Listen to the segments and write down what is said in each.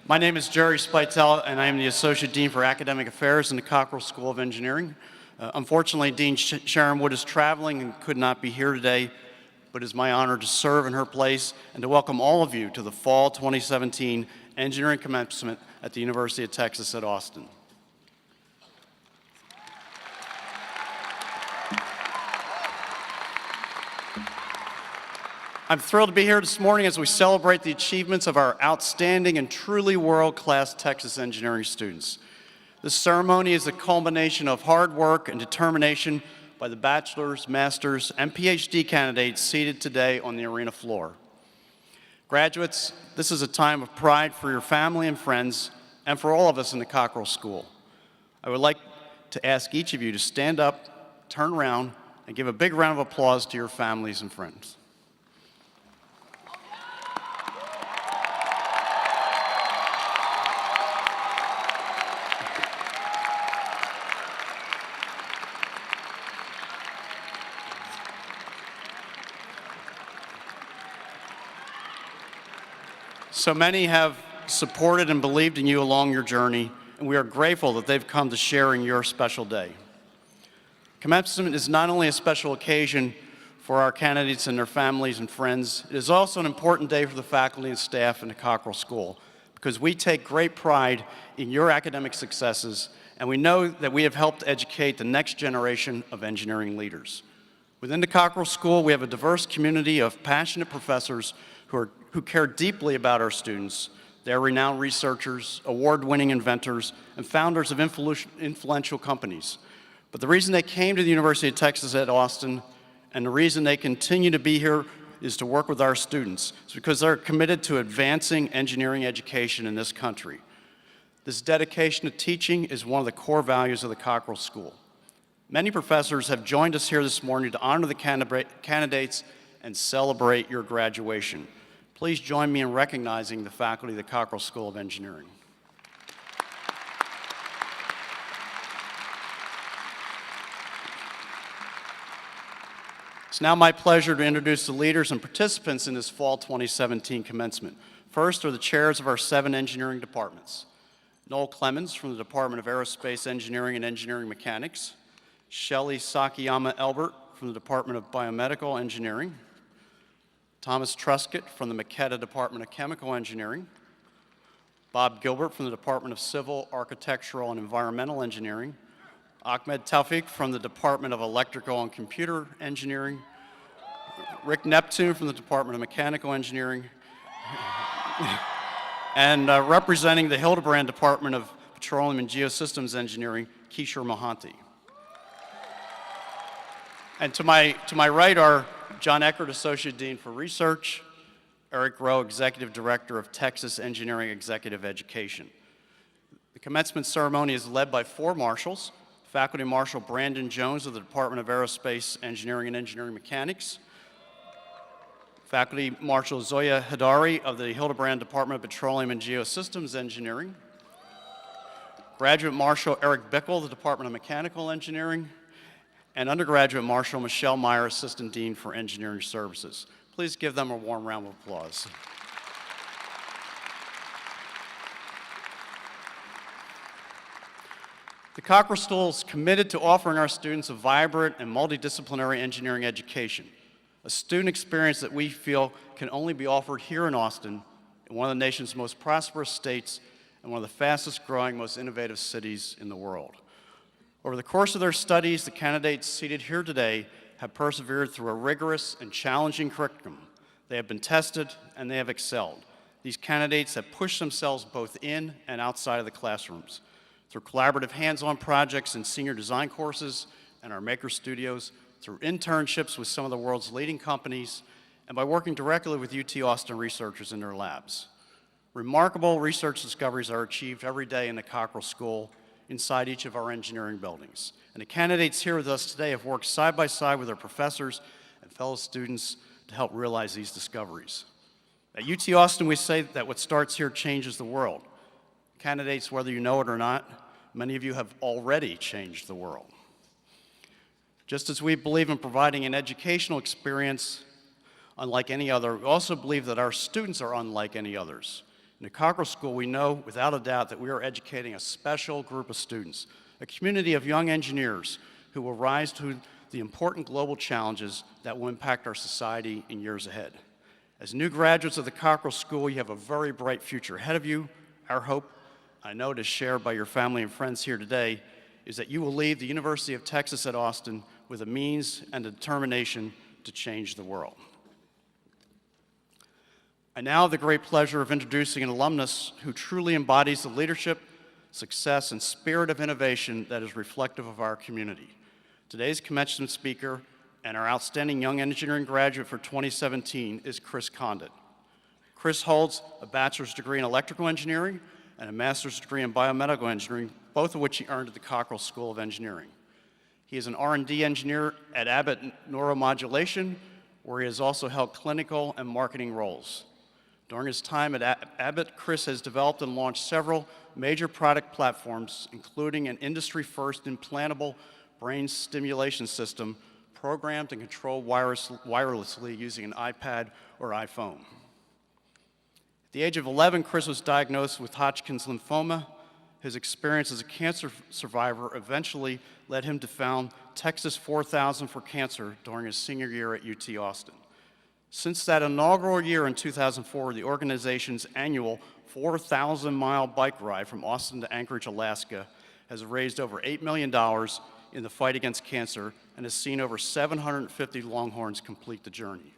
My name is Jerry Spitell, and I am the Associate Dean for Academic Affairs in the Cockrell School of Engineering. Unfortunately, Dean Sharon Wood is traveling and could not be here today, but it is my honor to serve in her place and to welcome all of you to the Fall 2017 Engineering Commencement at the University of Texas at Austin. I'm thrilled to be here this morning as we celebrate the achievements of our outstanding and truly world-class Texas engineering students. This ceremony is a culmination of hard work and determination by the bachelor's, master's, and PhD candidates seated today on the arena floor. Graduates, this is a time of pride for your family and friends, and for all of us in the Cockrell School. I would like to ask each of you to stand up, turn around, and give a big round of applause to your families and friends. So many have supported and believed in you along your journey, and we are grateful that they've come to share in your special day. Commencement is not only a special occasion for our candidates and their families and friends, it is also an important day for the faculty and staff in the Cockrell School, because we take great pride in your academic successes, and we know that we have helped educate the next generation of engineering leaders. Within the Cockrell School, we have a diverse community of passionate professors who care deeply about our students. They are renowned researchers, award-winning inventors, and founders of influential companies. But the reason they came to the University of Texas at Austin, and the reason they continue to be here, is to work with our students. It's because they're committed to advancing engineering education in this country. This dedication to teaching is one of the core values of the Cockrell School. Many professors have joined us here this morning to honor the candidates and celebrate your graduation. Please join me in recognizing the faculty of the Cockrell School of Engineering. It's now my pleasure to introduce the leaders and participants in this Fall 2017 commencement. First are the chairs of our 7 engineering departments. Noel Clemens from the Department of Aerospace Engineering and Engineering Mechanics. Shelley Sakiyama-Elbert from the Department of Biomedical Engineering. Thomas Truscott from the Makeda Department of Chemical Engineering. Bob Gilbert from the Department of Civil, Architectural, and Environmental Engineering. Ahmed Tawfiq from the Department of Electrical and Computer Engineering. Rick Neptune from the Department of Mechanical Engineering. And representing the Hildebrand Department of Petroleum and Geosystems Engineering, Kishore Mohanty. And to my right are John Eckert, Associate Dean for Research, Eric Rowe, Executive Director of Texas Engineering Executive Education. The commencement ceremony is led by 4 marshals: Faculty Marshal Brandon Jones of the Department of Aerospace Engineering and Engineering Mechanics, Faculty Marshal Zoya Hadari of the Hildebrand Department of Petroleum and Geosystems Engineering, Graduate Marshal Eric Bickel, the Department of Mechanical Engineering, and Undergraduate Marshal Michelle Meyer, Assistant Dean for Engineering Services. Please give them a warm round of applause. The Cockrell School is committed to offering our students a vibrant and multidisciplinary engineering education, a student experience that we feel can only be offered here in Austin, in one of the nation's most prosperous states and one of the fastest growing, most innovative cities in the world. Over the course of their studies, the candidates seated here today have persevered through a rigorous and challenging curriculum. They have been tested and they have excelled. These candidates have pushed themselves both in and outside of the classrooms. Through collaborative hands-on projects in senior design courses and our maker studios, through internships with some of the world's leading companies, and by working directly with UT Austin researchers in their labs. Remarkable research discoveries are achieved every day in the Cockrell School, inside each of our engineering buildings. And the candidates here with us today have worked side by side with their professors and fellow students to help realize these discoveries. At UT Austin, we say that what starts here changes the world. Candidates, whether you know it or not, many of you have already changed the world. Just as we believe in providing an educational experience unlike any other, we also believe that our students are unlike any others. In the Cockrell School, we know without a doubt that we are educating a special group of students, a community of young engineers who will rise to the important global challenges that will impact our society in years ahead. As new graduates of the Cockrell School, you have a very bright future ahead of you. Our hope, I know it is shared by your family and friends here today, is that you will leave the University of Texas at Austin with a means and a determination to change the world. I now have the great pleasure of introducing an alumnus who truly embodies the leadership, success, and spirit of innovation that is reflective of our community. Today's commencement speaker and our outstanding young engineering graduate for 2017 is Chris Condit. Chris holds a bachelor's degree in electrical engineering and a master's degree in biomedical engineering, both of which he earned at the Cockrell School of Engineering. He is an R&D engineer at Abbott Neuromodulation, where he has also held clinical and marketing roles. During his time at Abbott, Chris has developed and launched several major product platforms, including an industry-first implantable brain stimulation system programmed and controlled wirelessly using an iPad or iPhone. At the age of 11, Chris was diagnosed with Hodgkin's lymphoma. His experience as a cancer survivor eventually led him to found Texas 4000 for Cancer during his senior year at UT Austin. Since that inaugural year in 2004, the organization's annual 4,000-mile bike ride from Austin to Anchorage, Alaska, has raised over $8 million in the fight against cancer and has seen over 750 Longhorns complete the journey.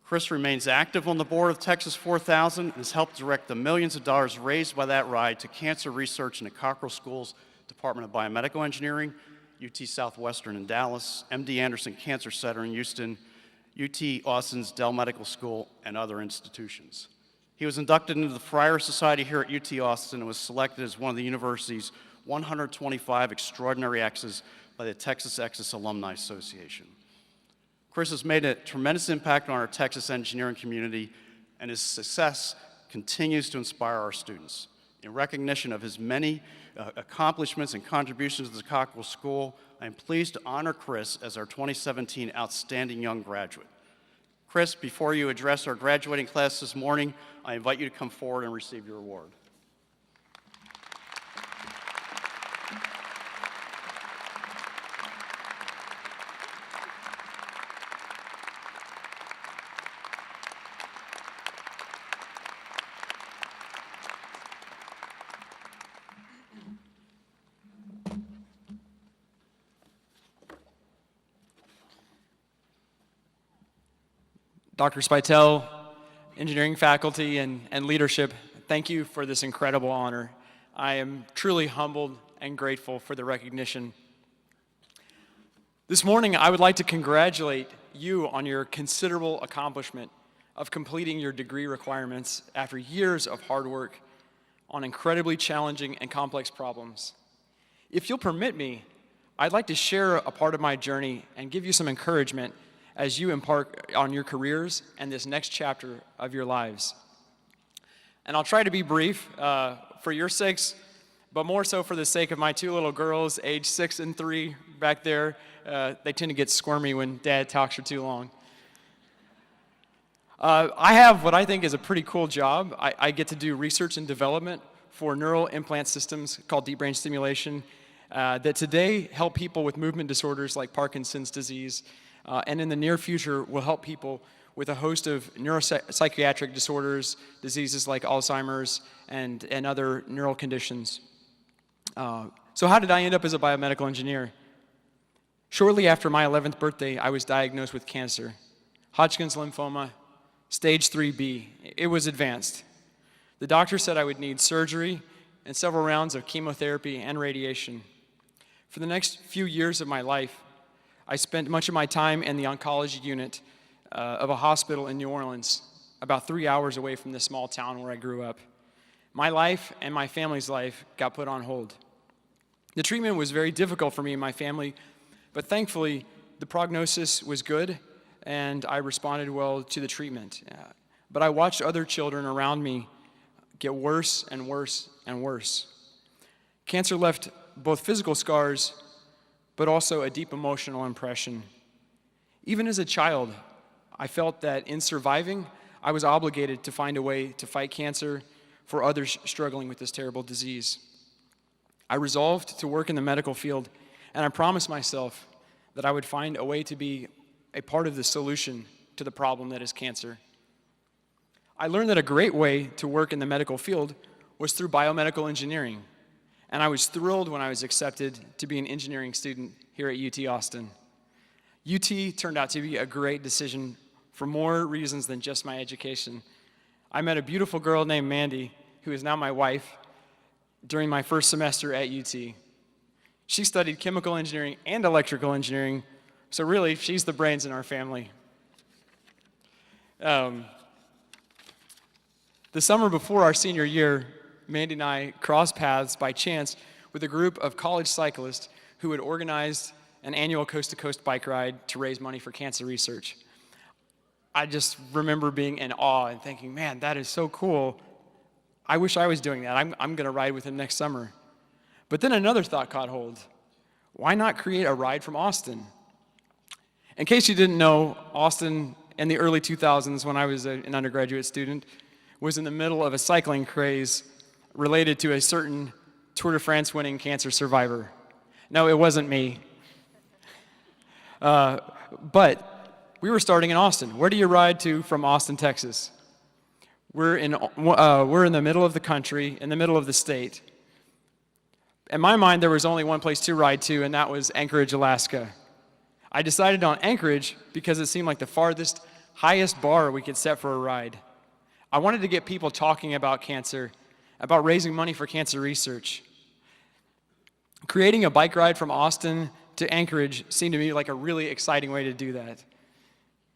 Chris remains active on the board of Texas 4000 and has helped direct the millions of dollars raised by that ride to cancer research in the Cockrell School's Department of Biomedical Engineering, UT Southwestern in Dallas, MD Anderson Cancer Center in Houston, UT Austin's Dell Medical School, and other institutions. He was inducted into the Friar Society here at UT Austin and was selected as one of the university's 125 extraordinary X's by the Texas Exes Alumni Association. Chris has made a tremendous impact on our Texas engineering community, and his success continues to inspire our students. In recognition of his many accomplishments and contributions to the Cockrell School, I am pleased to honor Chris as our 2017 Outstanding Young Graduate. Chris, before you address our graduating class this morning, I invite you to come forward and receive your award. Dr. Speitel, engineering faculty, and leadership, thank you for this incredible honor. I am truly humbled and grateful for the recognition. This morning, I would like to congratulate you on your considerable accomplishment of completing your degree requirements after years of hard work on incredibly challenging and complex problems. If you'll permit me, I'd like to share a part of my journey and give you some encouragement as you embark on your careers and this next chapter of your lives. And I'll try to be brief for your sakes, but more so for the sake of my two little girls, age 6 and 3 back there. They tend to get squirmy when Dad talks for too long. I have what I think is a pretty cool job. I get to do research and development for neural implant systems called deep brain stimulation that today help people with movement disorders like Parkinson's disease, and in the near future will help people with a host of neuropsychiatric disorders, diseases like Alzheimer's and other neural conditions. So how did I end up as a biomedical engineer? Shortly after my 11th birthday, I was diagnosed with cancer, Hodgkin's lymphoma, stage 3B. It was advanced. The doctor said I would need surgery and several rounds of chemotherapy and radiation. For the next few years of my life, I spent much of my time in the oncology unit of a hospital in New Orleans, about 3 hours away from the small town where I grew up. My life and my family's life got put on hold. The treatment was very difficult for me and my family, but thankfully the prognosis was good and I responded well to the treatment. But I watched other children around me get worse and worse and worse. Cancer left both physical scars but also a deep emotional impression. Even as a child, I felt that in surviving, I was obligated to find a way to fight cancer for others struggling with this terrible disease. I resolved to work in the medical field, and I promised myself that I would find a way to be a part of the solution to the problem that is cancer. I learned that a great way to work in the medical field was through biomedical engineering, and I was thrilled when I was accepted to be an engineering student here at UT Austin. UT turned out to be a great decision for more reasons than just my education. I met a beautiful girl named Mandy, who is now my wife, during my first semester at UT. She studied chemical engineering and electrical engineering, so really, she's the brains in our family. The summer before our senior year, Mandy and I crossed paths by chance with a group of college cyclists who had organized an annual coast-to-coast bike ride to raise money for cancer research. I just remember being in awe and thinking, man, that is so cool. I wish I was doing that. I'm going to ride with him next summer. But then another thought caught hold. Why not create a ride from Austin? In case you didn't know, Austin in the early 2000s, when I was an undergraduate student, was in the middle of a cycling craze related to a certain Tour de France winning cancer survivor. No, it wasn't me. But we were starting in Austin. Where do you ride to from Austin, Texas? We're in the middle of the country, in the middle of the state. In my mind, there was only one place to ride to, and that was Anchorage, Alaska. I decided on Anchorage because it seemed like the farthest, highest bar we could set for a ride. I wanted to get people talking about cancer, about raising money for cancer research. Creating a bike ride from Austin to Anchorage seemed to me like a really exciting way to do that.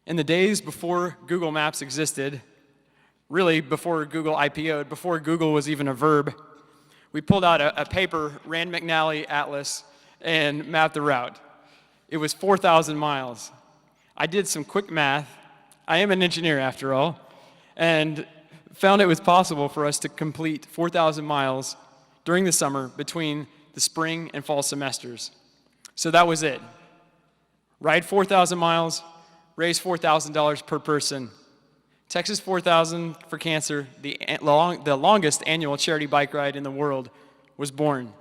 In the days before Google Maps existed, really before Google IPO'd, before Google was even a verb, we pulled out a paper Rand McNally atlas and mapped the route. It was 4,000 miles. I did some quick math. I am an engineer after all, and found it was possible for us to complete 4,000 miles during the summer between the spring and fall semesters. So that was it. Ride 4,000 miles, raise $4,000 per person. Texas 4,000 for Cancer, the longest annual charity bike ride in the world, was born.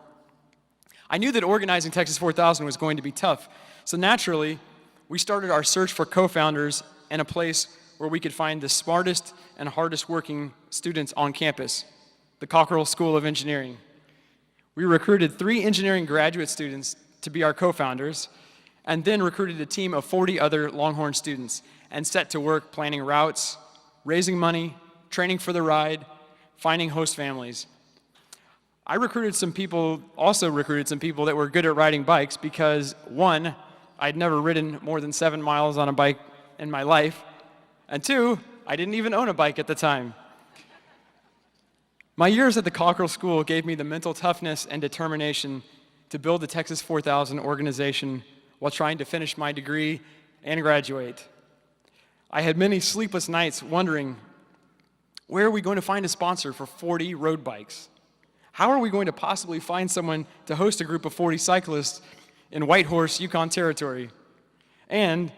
I knew that organizing Texas 4,000 was going to be tough, so naturally, we started our search for co-founders and a place where we could find the smartest and hardest working students on campus, the Cockrell School of Engineering. We recruited 3 engineering graduate students to be our co-founders, and then recruited a team of 40 other Longhorn students and set to work planning routes, raising money, training for the ride, finding host families. I also recruited some people that were good at riding bikes because, one, I'd never ridden more than 7 miles on a bike in my life, and 2, I didn't even own a bike at the time. My years at the Cockrell School gave me the mental toughness and determination to build the Texas 4000 organization while trying to finish my degree and graduate. I had many sleepless nights wondering, where are we going to find a sponsor for 40 road bikes? How are we going to possibly find someone to host a group of 40 cyclists in Whitehorse, Yukon Territory? And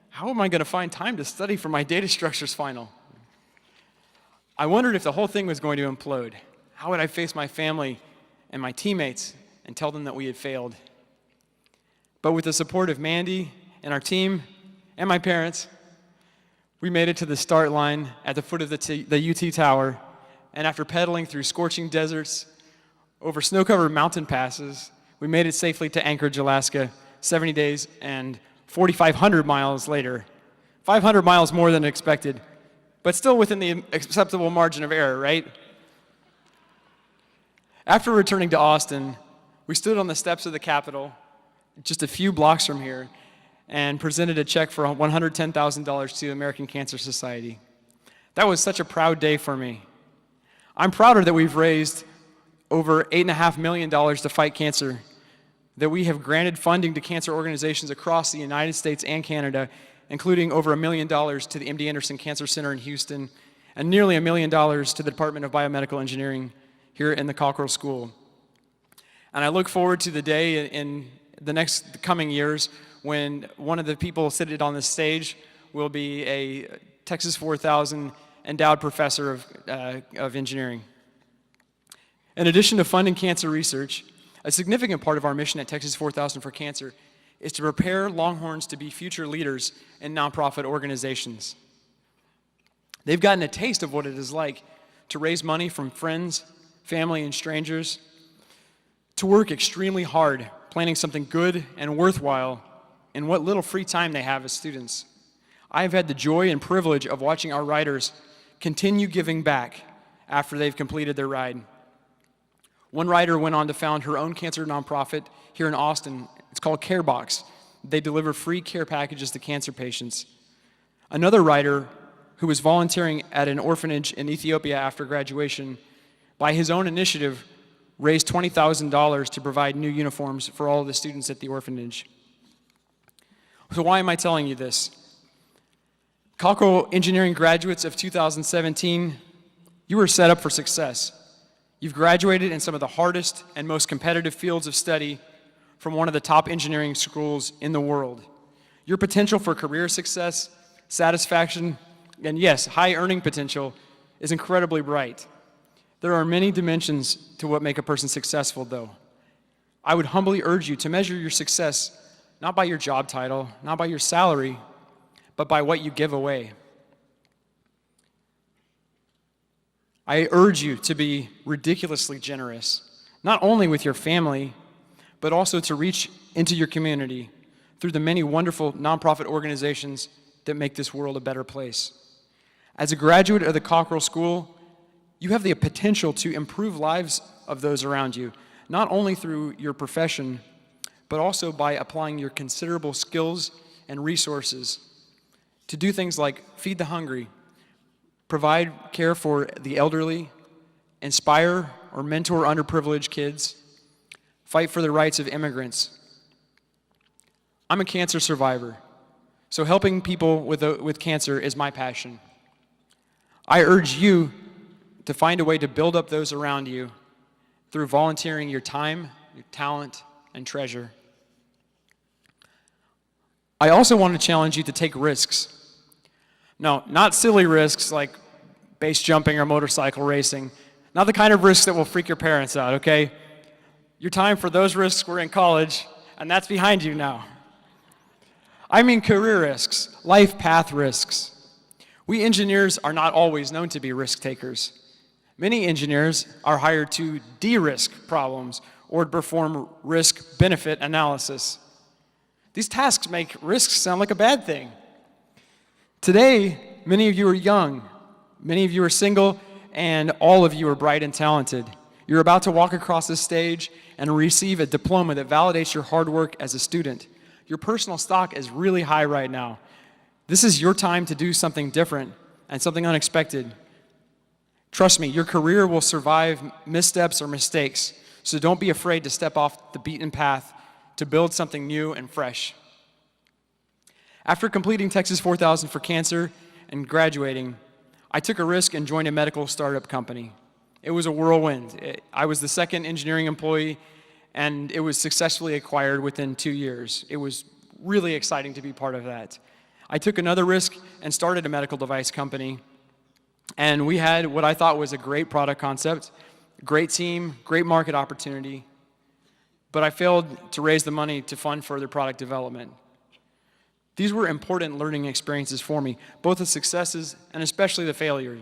how am I going to find time to study for my data structures final? I wondered if the whole thing was going to implode. How would I face my family and my teammates and tell them that we had failed? But with the support of Mandy and our team and my parents, we made it to the start line at the foot of the UT Tower, and after pedaling through scorching deserts, over snow-covered mountain passes, we made it safely to Anchorage, Alaska, 70 days and 4,500 miles later. 500 miles more than expected, but still within the acceptable margin of error, right? After returning to Austin, we stood on the steps of the Capitol, just a few blocks from here, and presented a check for $110,000 to the American Cancer Society. That was such a proud day for me. I'm prouder that we've raised over $8.5 million to fight cancer, that we have granted funding to cancer organizations across the United States and Canada, including over $1 million to the MD Anderson Cancer Center in Houston, and nearly $1 million to the Department of Biomedical Engineering here in the Cockrell School. And I look forward to the day in the coming years when one of the people seated on this stage will be a Texas 4000 endowed professor of engineering. In addition to funding cancer research, a significant part of our mission at Texas 4000 for Cancer is to prepare Longhorns to be future leaders in nonprofit organizations. They've gotten a taste of what it is like to raise money from friends, family, and strangers, to work extremely hard, planning something good and worthwhile in what little free time they have as students. I have had the joy and privilege of watching our riders continue giving back after they've completed their ride. One rider went on to found her own cancer nonprofit here in Austin. It's called CareBox. They deliver free care packages to cancer patients. Another rider who was volunteering at an orphanage in Ethiopia after graduation, by his own initiative, raised $20,000 to provide new uniforms for all of the students at the orphanage. So why am I telling you this? Cockrell Engineering graduates of 2017, you were set up for success. You've graduated in some of the hardest and most competitive fields of study from one of the top engineering schools in the world. Your potential for career success, satisfaction, and yes, high earning potential is incredibly bright. There are many dimensions to what make a person successful, though. I would humbly urge you to measure your success not by your job title, not by your salary, but by what you give away. I urge you to be ridiculously generous, not only with your family, but also to reach into your community through the many wonderful nonprofit organizations that make this world a better place. As a graduate of the Cockrell School, you have the potential to improve lives of those around you, not only through your profession, but also by applying your considerable skills and resources to do things like feed the hungry, provide care for the elderly, inspire or mentor underprivileged kids, fight for the rights of immigrants. I'm a cancer survivor, so helping people with cancer is my passion. I urge you to find a way to build up those around you through volunteering your time, your talent, and treasure. I also want to challenge you to take risks. No, not silly risks like base jumping or motorcycle racing. Not the kind of risks that will freak your parents out, okay? Your time for those risks were in college, and that's behind you now. I mean career risks, life path risks. We engineers are not always known to be risk takers. Many engineers are hired to de-risk problems or to perform risk-benefit analysis. These tasks make risks sound like a bad thing. Today, many of you are young, many of you are single, and all of you are bright and talented. You're about to walk across this stage and receive a diploma that validates your hard work as a student. Your personal stock is really high right now. This is your time to do something different and something unexpected. Trust me, your career will survive missteps or mistakes, so don't be afraid to step off the beaten path to build something new and fresh. After completing Texas 4000 for Cancer and graduating, I took a risk and joined a medical startup company. It was a whirlwind. I was the second engineering employee, and it was successfully acquired within 2 years. It was really exciting to be part of that. I took another risk and started a medical device company, and we had what I thought was a great product concept, great team, great market opportunity, but I failed to raise the money to fund further product development. These were important learning experiences for me, both the successes and especially the failures.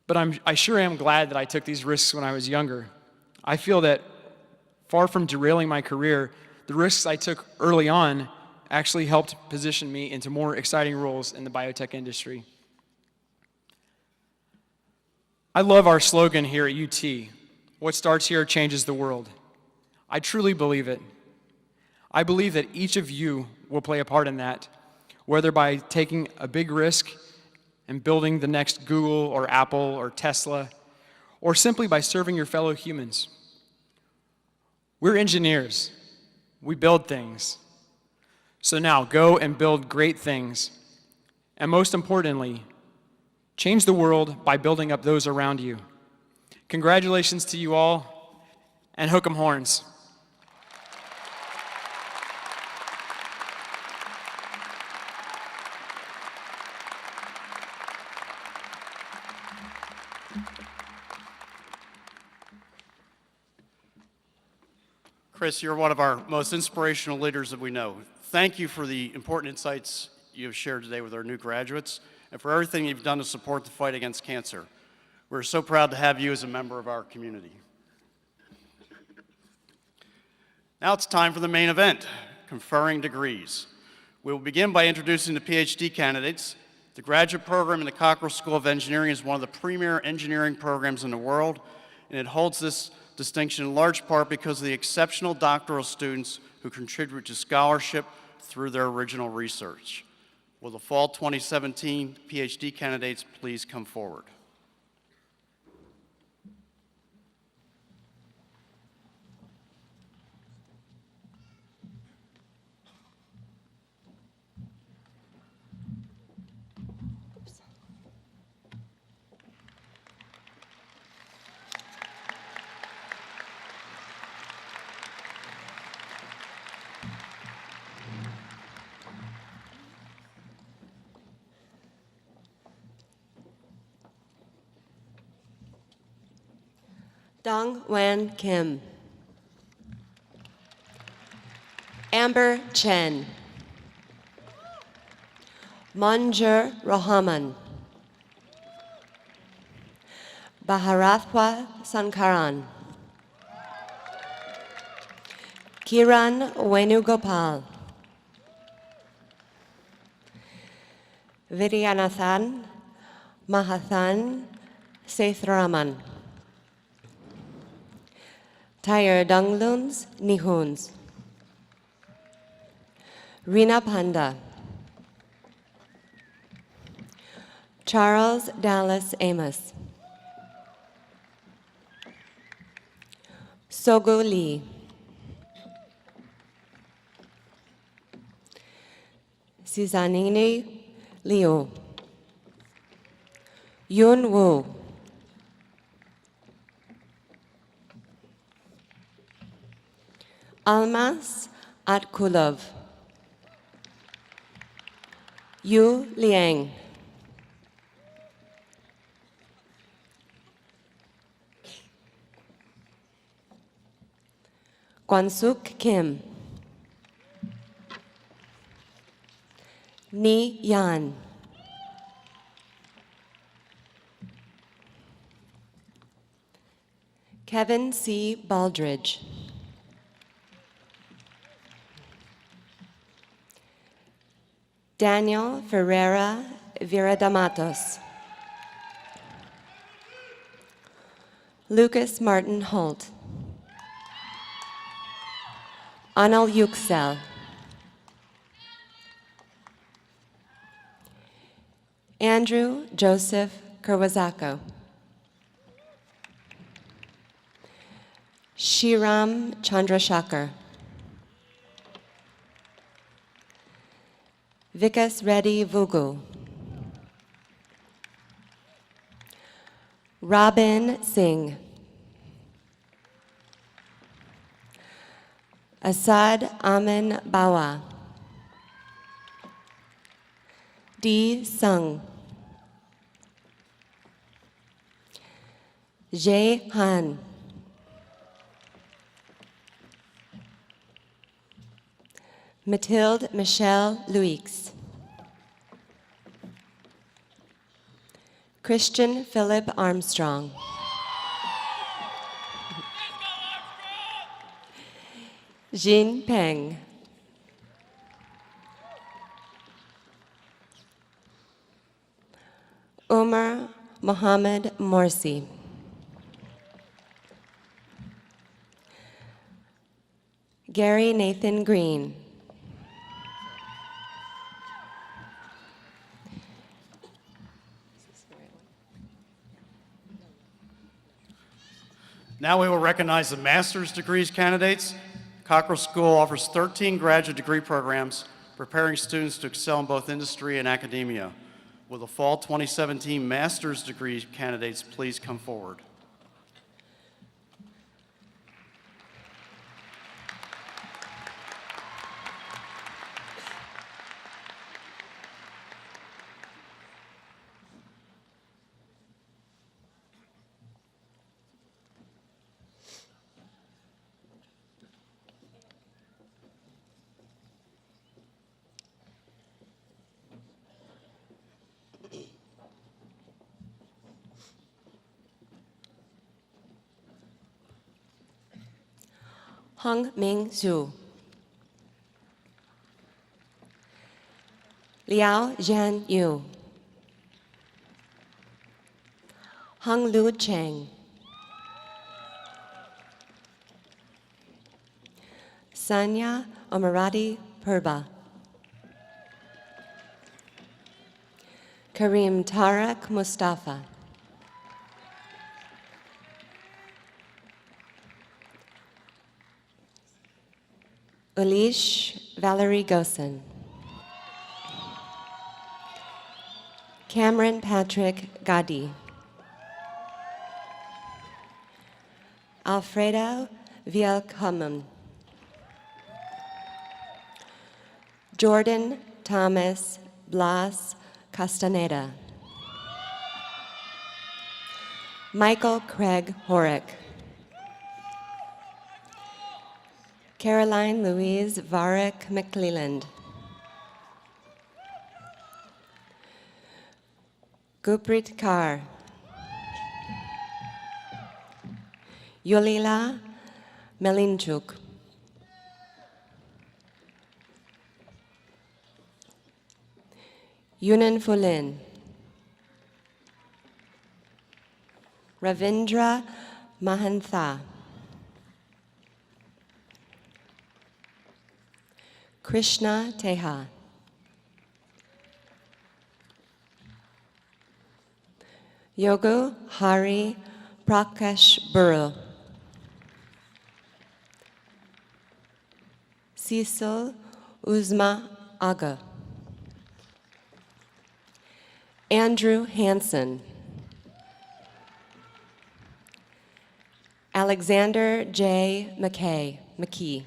But I sure am glad that I took these risks when I was younger. I feel that far from derailing my career, the risks I took early on actually helped position me into more exciting roles in the biotech industry. I love our slogan here at UT, "What starts here changes the world." I truly believe it. I believe that each of you will play a part in that, whether by taking a big risk and building the next Google or Apple or Tesla, or simply by serving your fellow humans. We're engineers. We build things. So now go and build great things. And most importantly, change the world by building up those around you. Congratulations to you all, and hook 'em horns. Chris, you're one of our most inspirational leaders that we know. Thank you for the important insights you have shared today with our new graduates and for everything you've done to support the fight against cancer. We're so proud to have you as a member of our community. Now it's time for the main event, Conferring Degrees. We will begin by introducing the PhD candidates. The graduate program in the Cockrell School of Engineering is one of the premier engineering programs in the world, and it holds this distinction in large part because of the exceptional doctoral students who contribute to scholarship through their original research. Will the fall 2017 PhD candidates please come forward? Dong Wan Kim. Amber Chen. Manjur Rohaman. Baharathwa Sankaran. Kiran Venugopal. Vidyanathan Mahathan Sethraman. Tyre Dongluns Nihuns. Rina Panda. Charles Dallas Amos. Sogo Lee. Sizanini Liu. Yun Wu. Almas Atkulov. Yu Liang. Kwansuk Kim. Ni Yan. Kevin C. Baldridge. Daniel Ferreira Viradamatos. Lucas Martin Holt. Anil Yüksel. Andrew Joseph Kurwazako. Shiram Chandrashakar. Vikas Reddy Vugu. Robin Singh. Asad Amin Bawa. D. Sung. Jay Han. Mathilde Michelle Luix. Christian Philip Armstrong. Jin Peng. Umar Mohammed Morsi. Gary Nathan Green. Now we will recognize the master's degrees candidates. Cockrell School offers 13 graduate degree programs, preparing students to excel in both industry and academia. Will the fall 2017 master's degree candidates please come forward? Hung Ming Zhu. Liao Zhan Yu. Hung Lu Cheng. Sanya Omarati Purba. Kareem Tarak Mustafa. Ulish Valerie Gosen. Cameron Patrick Gadi. Alfredo Vielkommen. Jordan Thomas Blas Castaneda. Michael Craig Horick. Caroline Louise Varick McClelland. Guprit Kaur. Yulila Melinchuk. Yunan Fulin. Ravindra Mahantha. Krishna Teha. Yogu Hari Prakash Burrow. Cecil Uzma Aga. Andrew Hansen. Alexander J. McKee.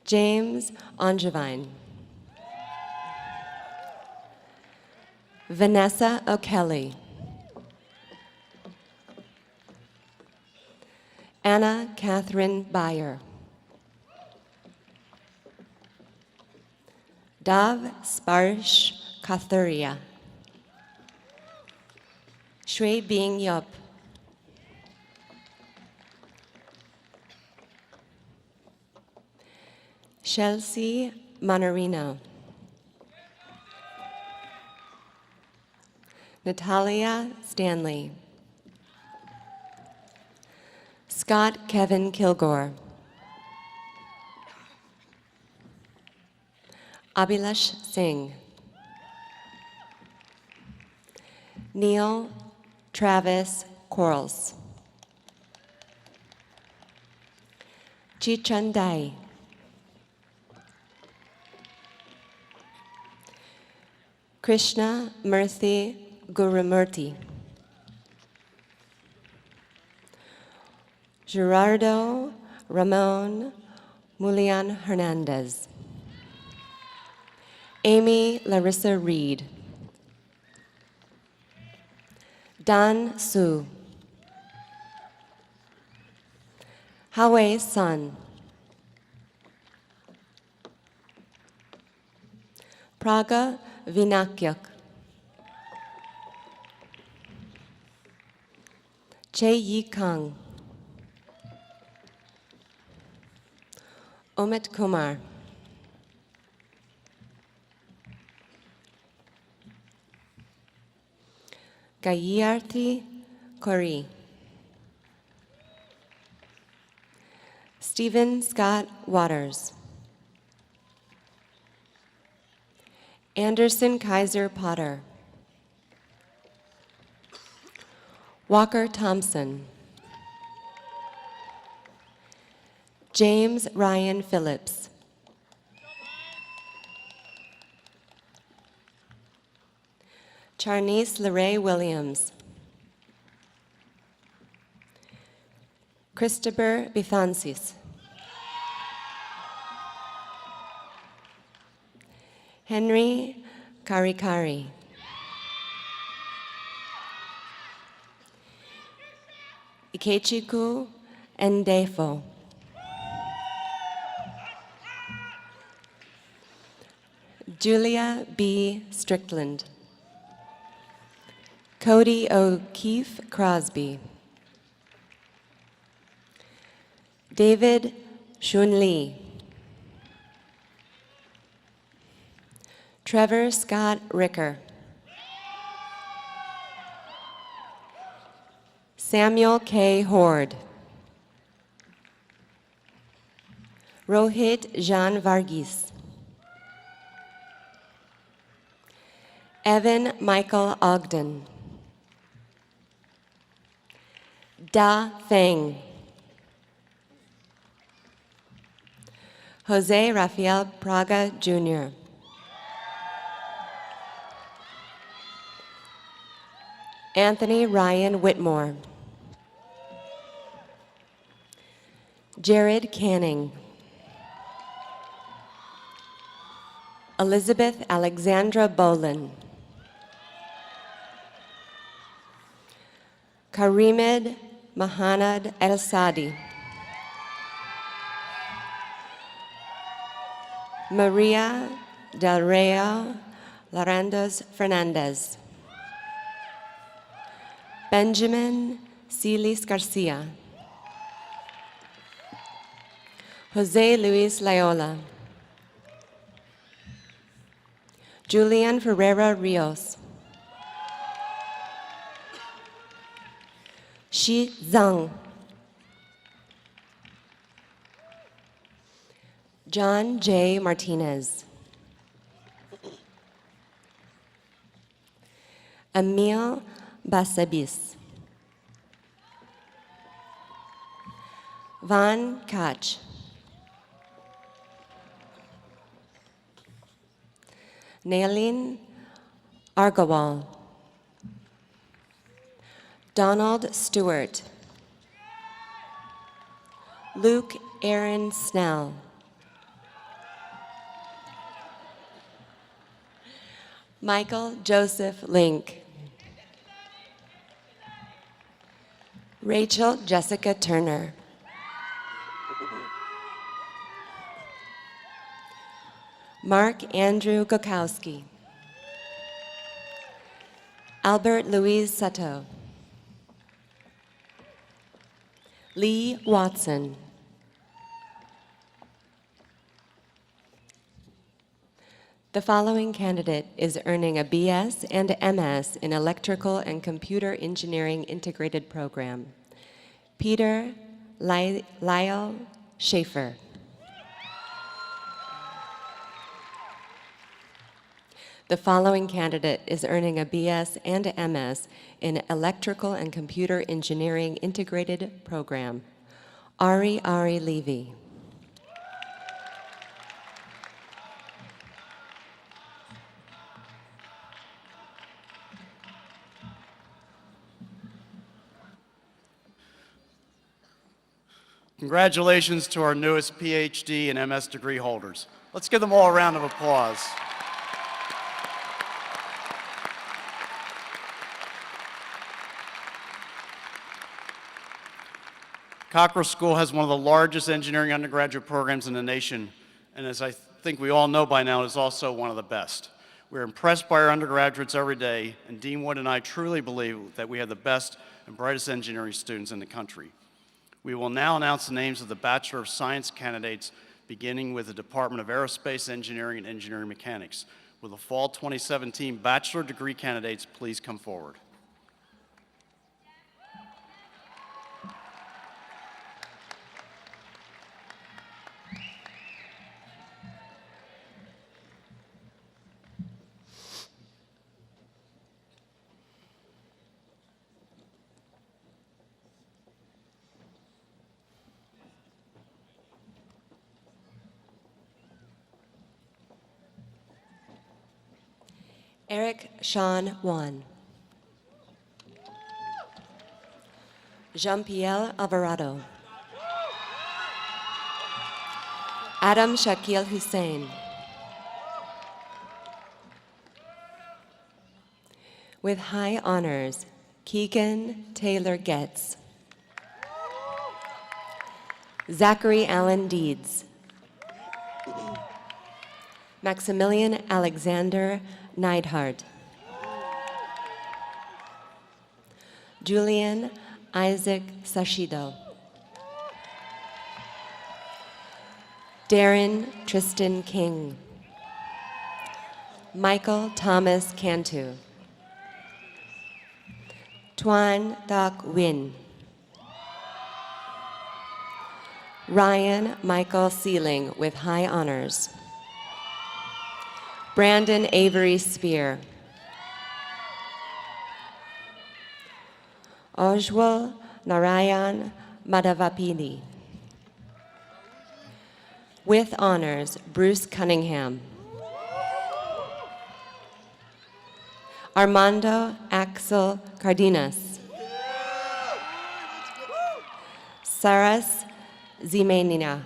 James Angevine. Vanessa O'Kelly. Anna Catherine Beyer. Dav Sparsh Kathuria. Shui Bing Yup. Chelsea Monarino. Natalia Stanley. Scott Kevin Kilgore. Abhilash Singh. Neil Travis Quarles. Chichandai. Krishna Murthy Gurumurthy. Gerardo Ramon Mulian Hernandez. Amy Larissa Reed. Dan Su. Hawei Sun. Praga Vinakyak. Che Yi Kang. Omit Kumar. Gayarthi Kori. Stephen Scott Waters. Anderson Kaiser Potter. Walker Thompson. James Ryan Phillips. Charnice LeRae Williams. Christopher Bithansis. Henry Karikari. Ikechiku Ndefo. Julia B. Strickland. Cody O'Keefe Crosby. David Shun Lee. Trevor Scott Ricker. Samuel K. Horde. Rohit Jean Varghese. Evan Michael Ogden. Da Feng. Jose Rafael Praga Jr. Anthony Ryan Whitmore. Jared Canning. Elizabeth Alexandra Bolin. Karimid Mahanad El Sadi. Maria Del Reo Larandos Fernandez. Benjamin Celis Garcia. Jose Luis Loyola. Julian Ferreira Rios. Shi Zhang. John J. Martinez. Emil Basabis. Van Kach. Nailin Argawal. Donald Stewart. Luke Aaron Snell. Michael Joseph Link. Rachel Jessica Turner. Mark Andrew Gokowski. Albert Louise Sato. Lee Watson. The following candidate is earning a BS and MS in Electrical and Computer Engineering Integrated Program. Peter Lyle Schaefer. The following candidate is earning a BS and MS in Electrical and Computer Engineering Integrated Program. Ari Levy. Congratulations to our newest PhD and MS degree holders. Let's give them all a round of applause. Cockrell School has one of the largest engineering undergraduate programs in the nation, and as I think we all know by now, is also one of the best. We're impressed by our undergraduates every day, and Dean Wood and I truly believe that we have the best and brightest engineering students in the country. We will now announce the names of the Bachelor of Science candidates, beginning with the Department of Aerospace Engineering and Engineering Mechanics. Will the fall 2017 bachelor degree candidates please come forward? Eric Sean Wan. Jean-Pierre Alvarado. Adam Shakil Hussein. With high honors, Keegan Taylor Getz. Zachary Allen Deeds. Maximilian Alexander Neidhart. Julian Isaac Sashido. Darren Tristan King. Michael Thomas Cantu. Tuan Doc Win. Ryan Michael Sealing with high honors. Brandon Avery Spear. Ojwal Narayan Madhavapini. With honors, Bruce Cunningham. Armando Axel Cardenas. Saras Zimenina.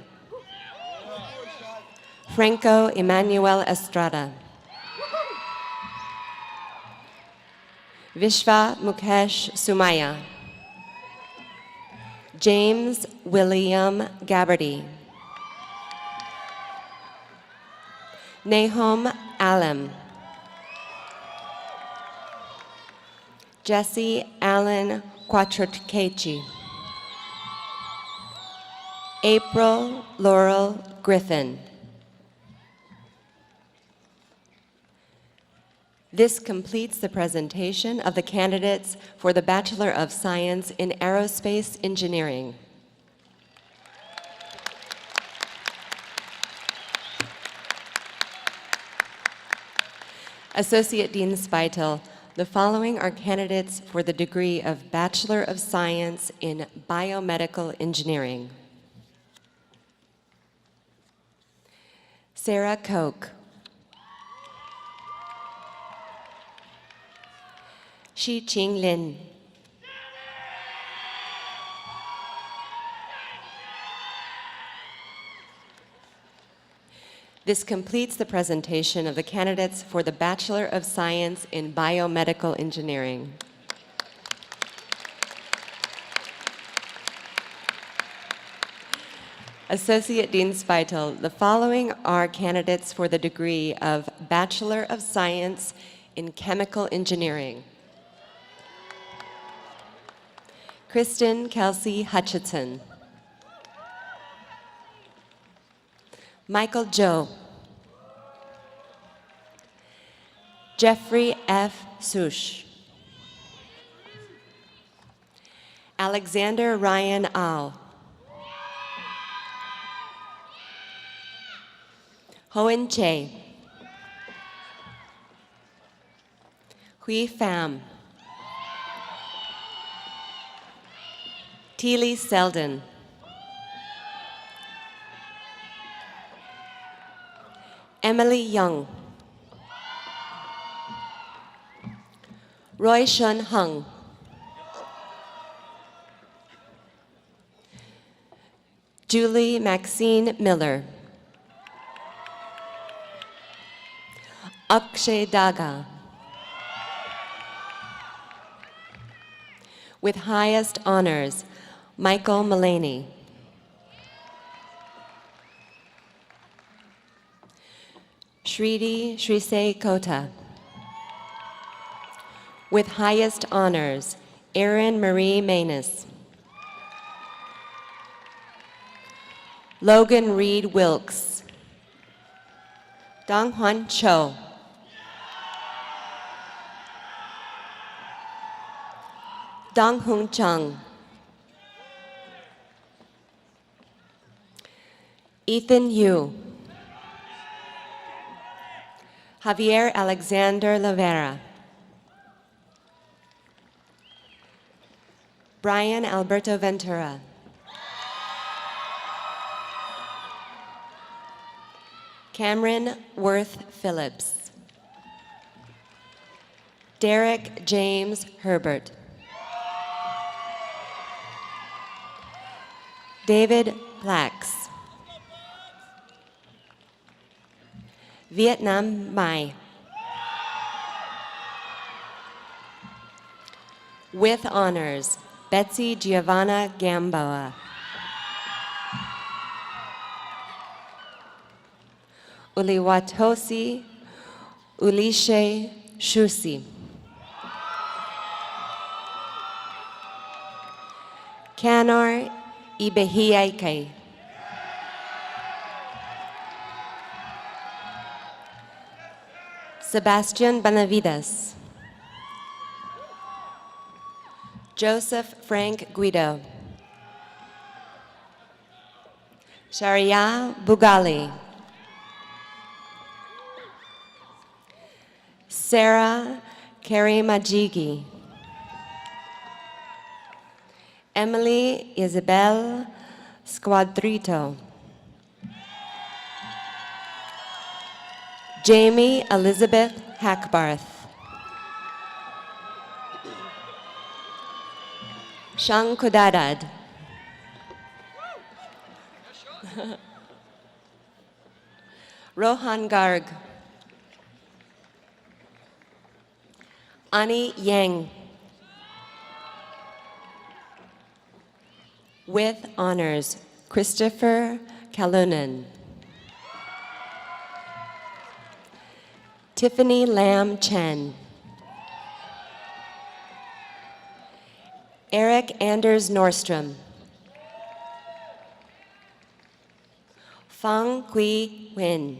Franco Emmanuel Estrada. Vishva Mukesh Sumaya. James William Gabbardy. Nahum Alem. Jesse Allen Quattrocchi. April Laurel Griffin. This completes the presentation of the candidates for the Bachelor of Science in Aerospace Engineering. Associate Dean Speitel, the following are candidates for the degree of Bachelor of Science in Biomedical Engineering. Sarah Koch. Shi Ching Lin. This completes the presentation of the candidates for the Bachelor of Science in Biomedical Engineering. Associate Dean Speitel, the following are candidates for the degree of Bachelor of Science in Chemical Engineering. Kristen Kelsey Hutchinson. Michael Joe. Jeffrey F. Sush. Alexander Ryan Au. Hoen Che. Hui Pham. Teely Selden. Emily Young. Roy Shun Hung. Julie Maxine Miller. Akshay Daga. With highest honors, Michael Mullaney. Shridi Shrise Kota. With highest honors, Erin Marie Manus. Logan Reed Wilkes. Dong Hwan Cho. Dong Hung Chung. Ethan Yu. Javier Alexander Lavera. Brian Alberto Ventura. Cameron Worth Phillips. Derek James Herbert. David Plax. Vietnam Mai. With honors, Betsy Giovanna Gamboa. Uliwatosi Ulishe Shusi. Kanor Ibehiaike. Sebastian Benavides. Joseph Frank Guido. Sharia Bugali. Sarah Karimajigi. Emily Isabel Squadrito. Jamie Elizabeth Hackbarth. Shang Kudadad. Rohan Garg. Ani Yang. With honors, Christopher Kalunen. Tiffany Lam Chen. Eric Anders Nordstrom. Fang Kui Nguyen.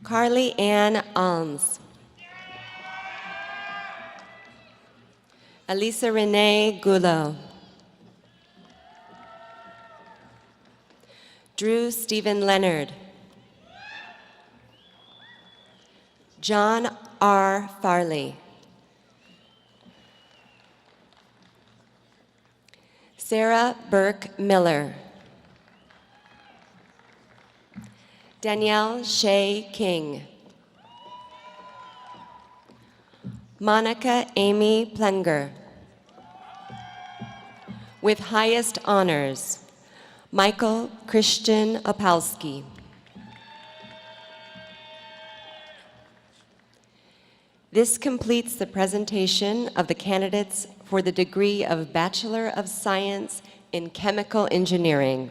Carly Ann Alms. Elisa Renee Goulot. Drew Stephen Leonard. John R. Farley. Sarah Burke Miller. Danielle Shea King. Monica Amy Plenger. With highest honors, Michael Christian Opalski. This completes the presentation of the candidates for the degree of Bachelor of Science in Chemical Engineering.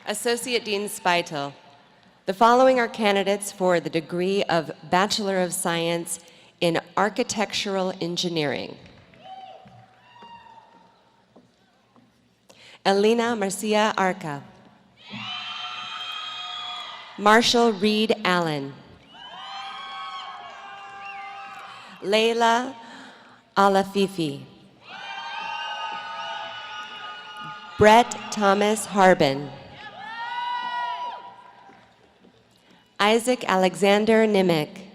Associate Dean Speitel. The following are candidates for the degree of Bachelor of Science in Architectural Engineering. Elena Marcia Arca. Marshall Reed Allen. Leila Alafifi. Brett Thomas Harbin. Isaac Alexander Nimick.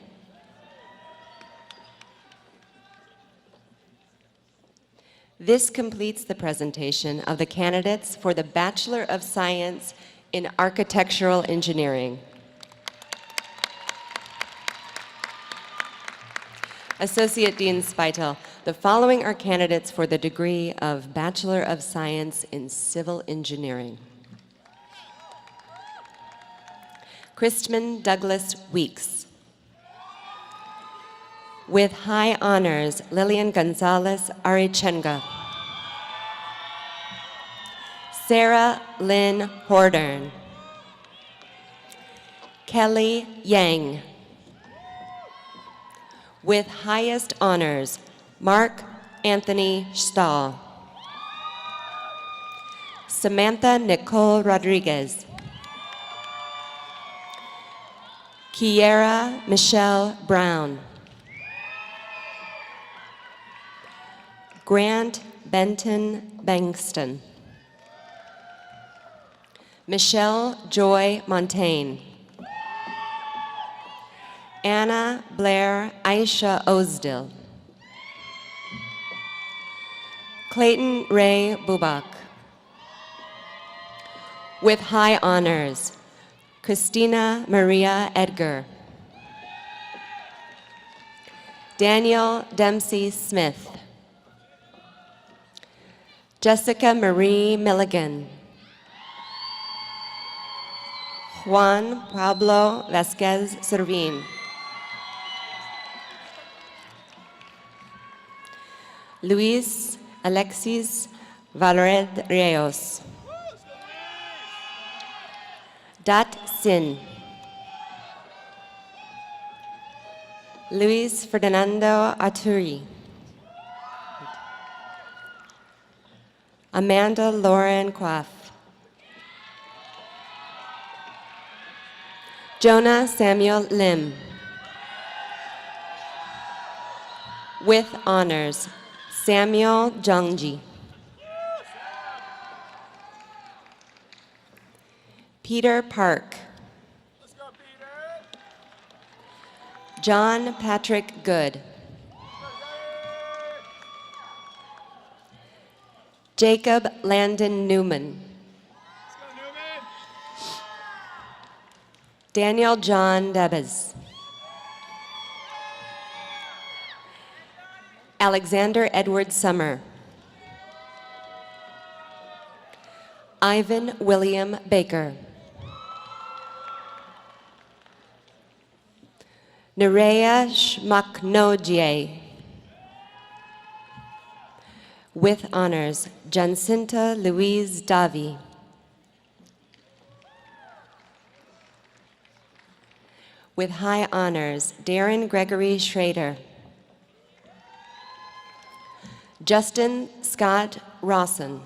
This completes the presentation of the candidates for the Bachelor of Science in Architectural Engineering. Associate Dean Speitel, the following are candidates for the degree of Bachelor of Science in Civil Engineering. Christman Douglas Weeks. With high honors, Lillian Gonzalez Arichenga. Sarah Lynn Hordern. Kelly Yang. With highest honors, Mark Anthony Stahl. Samantha Nicole Rodriguez. Kiera Michelle Brown. Grant Benton Bankston. Michelle Joy Montaigne. Anna Blair Aisha Osdill. Clayton Ray Bubak. With high honors, Christina Maria Edgar. Daniel Dempsey Smith. Jessica Marie Milligan. Juan Pablo Vasquez Servin. Luis Alexis Valred Rios. Dat Sin. Luis Ferdinando Aturi. Amanda Lauren Quaff. Jonah Samuel Lim. With honors, Samuel Jungji. Peter Park. Let's go, Peter. John Patrick Good. Jacob Landon Newman. Let's go, Newman. Daniel John Debes. Alexander Edward Summer. Ivan William Baker. Nerea Shmaknojie. With honors, Jacinta Louise Davi. With high honors, Darren Gregory Schrader. Justin Scott Rawson.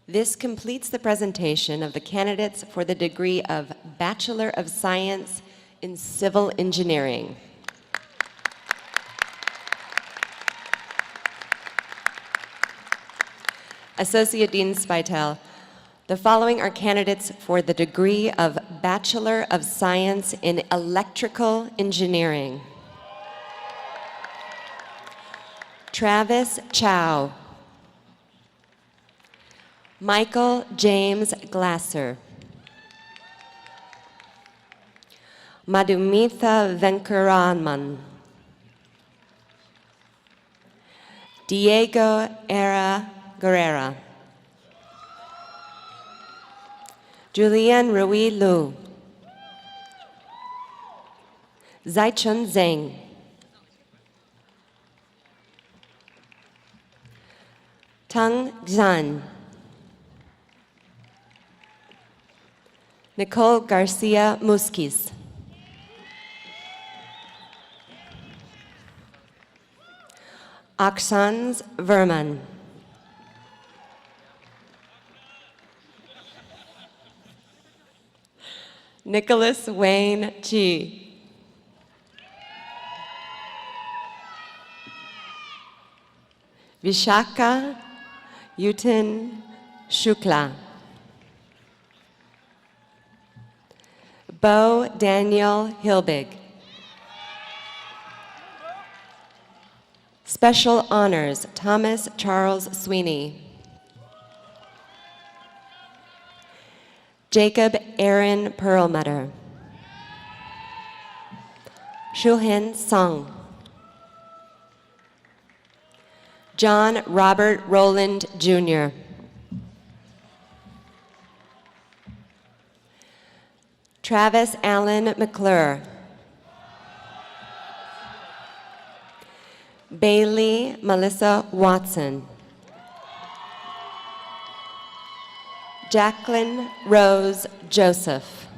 This completes the presentation of the candidates for the degree of Bachelor of Science in Civil Engineering. Associate Dean Speitel, the following are candidates for the degree of Bachelor of Science in Electrical Engineering. Travis Chow. Michael James Glasser. Madhumitha Venkaraman. Diego Era Guerrera. Julian Rui Lu. Zaichun Zheng. Tang Zhan. Nicole Garcia Musquiz. Aksans Verman. Nicholas Wayne Chi. Vishaka Yutin Shukla. Bo Daniel Hilbig. Special honors, Thomas Charles Sweeney. Jacob Aaron Perlmutter. Shuhin Song. John Robert Rowland, Jr. Travis Allen McClure. Bailey Melissa Watson. Jacqueline Rose Joseph.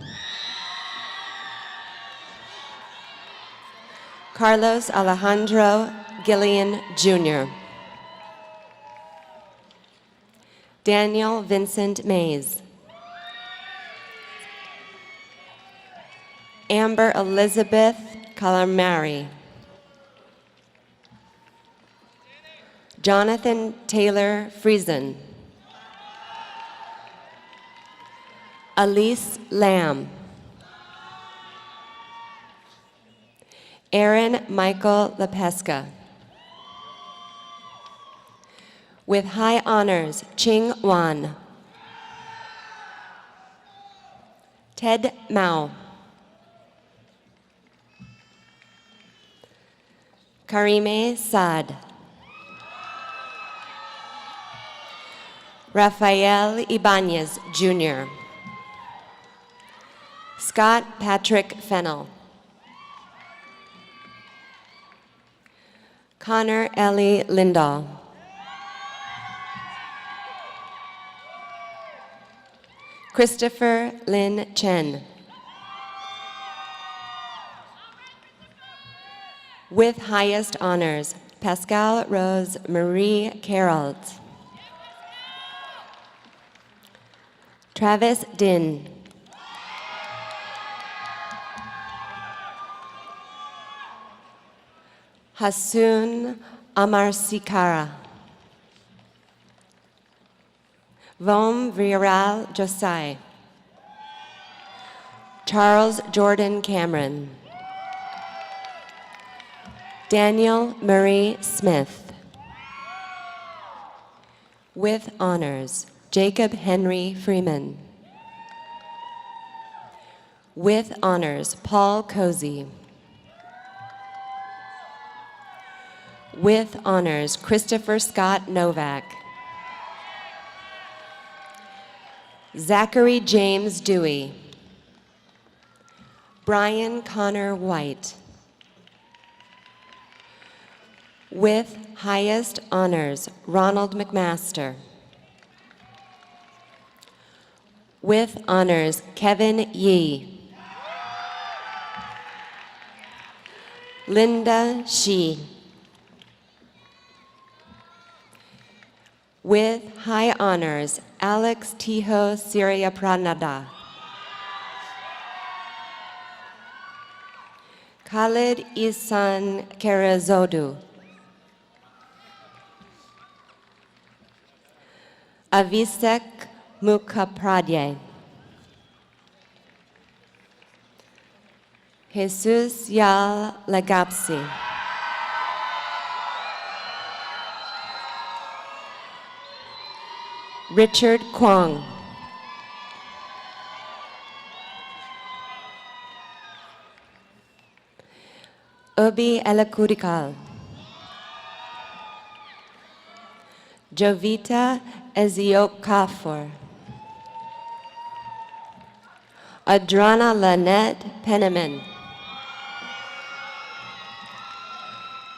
Carlos Alejandro Gillian, Jr. Daniel Vincent Mays. Amber Elizabeth Calamari. Jonathan Taylor Friesen. Elise Lamb. Aaron Michael LaPesca. With high honors, Ching Wan. Ted Mao. Karime Saad. Rafael Ibanez, Jr. Scott Patrick Fennell. Connor Ellie Lindahl. Christopher Lin Chen. With highest honors, Pascal Rose Marie Carroll. Travis Din. Hasoon Amarsikara. Vom Viral Josai. Charles Jordan Cameron. Daniel Murray Smith. With honors, Jacob Henry Freeman. With honors, Paul Cozy. With honors, Christopher Scott Novak. Zachary James Dewey. Brian Connor White. With highest honors, Ronald McMaster. With honors, Kevin Yee. Linda Shi. With high honors, Alex Tiho Siriapranada. Khalid Isan Karazodu. Avisek Mukhapadye. Jesus Yal Legapsi. Richard Kwong. Obi Elakurikal. Jovita Eziokafor. Adrana Lanette Penniman.